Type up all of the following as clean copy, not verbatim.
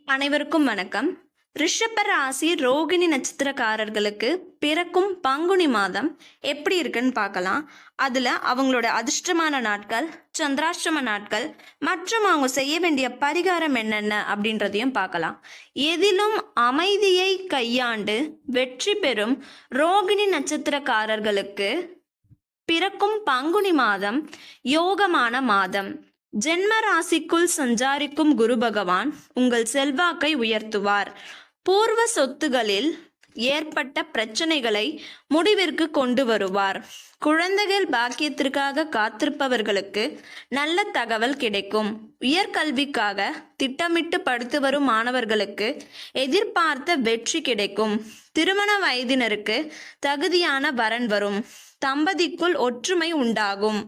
அனைவருக்கும் வணக்கம். ரிஷப ராசி ரோகிணி நட்சத்திரக்காரர்களுக்கு பிறக்கும் பங்குனி மாதம் எப்படி இருக்குன்னு பார்க்கலாம். அதில் அவங்களோட அதிர்ஷ்டமான நாட்கள், சந்திராஷ்டம நாட்கள் மற்றும் அவங்க செய்ய வேண்டிய பரிகாரம் என்னென்ன அப்படின்றதையும் பார்க்கலாம். எதிலும் அமைதியை கையாண்டு வெற்றி பெறும் ரோகிணி நட்சத்திரக்காரர்களுக்கு பிறக்கும் பங்குனி மாதம் யோகமான மாதம். ஜென்ம ராசிக்குள் சஞ்சாரிக்கும் குரு பகவான் உங்கள் செல்வாக்கை உயர்த்துவார். பூர்வ சொத்துகளில் ஏற்பட்ட பிரச்சனைகளை முடிவிற்கு கொண்டு வருவார். குழந்தைகள் பாக்கியத்திற்காக காத்திருப்பவர்களுக்கு நல்ல தகவல் கிடைக்கும். உயர்கல்விக்காக திட்டமிட்டு படித்து வரும் மாணவர்களுக்கு எதிர்பார்த்த வெற்றி கிடைக்கும். திருமண வயதினருக்கு தகுதியான வரன் வரும். தம்பதிக்குள் ஒற்றுமை உண்டாகும்.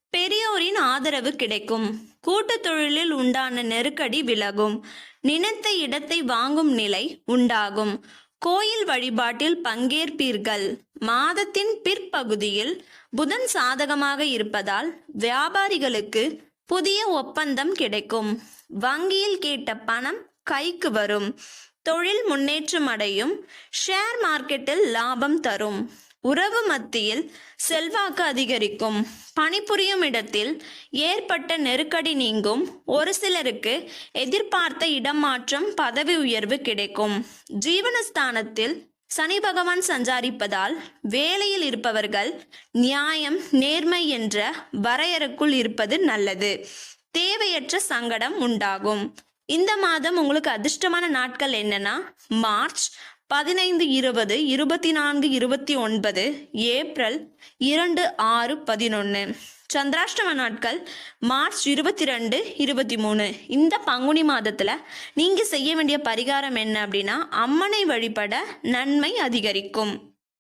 பெரியோரின் ஆதரவு கிடைக்கும். கூட்டு தொழிலில் உண்டான நெருக்கடி விலகும். நினைத்த இடத்தை வாங்கும் நிலை உண்டாகும். கோயில் வழிபாட்டில் பங்கேற்பீர்கள். மாதத்தின் பிற்பகுதியில் புதன் சாதகமாக இருப்பதால் வியாபாரிகளுக்கு புதிய ஒப்பந்தம் கிடைக்கும். வங்கியில் கேட்ட பணம் கைக்கு வரும். தொழில் முன்னேற்றம் அடையும். ஷேர் மார்க்கெட்டில் லாபம் தரும். உறவு மத்தியில் செல்வாக்கு அதிகரிக்கும். பணிபுரியும் இடத்தில் ஏற்பட்ட நெருக்கடி நீங்கும். ஒரு சிலருக்கு எதிர்பார்த்த இடமாற்றம், பதவி உயர்வு கிடைக்கும். ஜீவனஸ்தானத்தில் சனி பகவான் சஞ்சாரிப்பதால் வேலையில் இருப்பவர்கள் நியாயம், நேர்மை என்ற வரையறைக்குள் இருப்பது நல்லது. தேவையற்ற சங்கடம் உண்டாகும். இந்த மாதம் உங்களுக்கு அதிர்ஷ்டமான நாட்கள் என்னன்னா, மார்ச் 15, 20, 24, 29, ஏப்ரல் 2, 6, 11. சந்திராஷ்டம நாட்கள் மார்ச் 22, 23. இந்த பங்குனி மாதத்தில் நீங்கள் செய்ய வேண்டிய பரிகாரம் என்ன அப்படின்னா, அம்மனை வழிபட நன்மை அதிகரிக்கும்.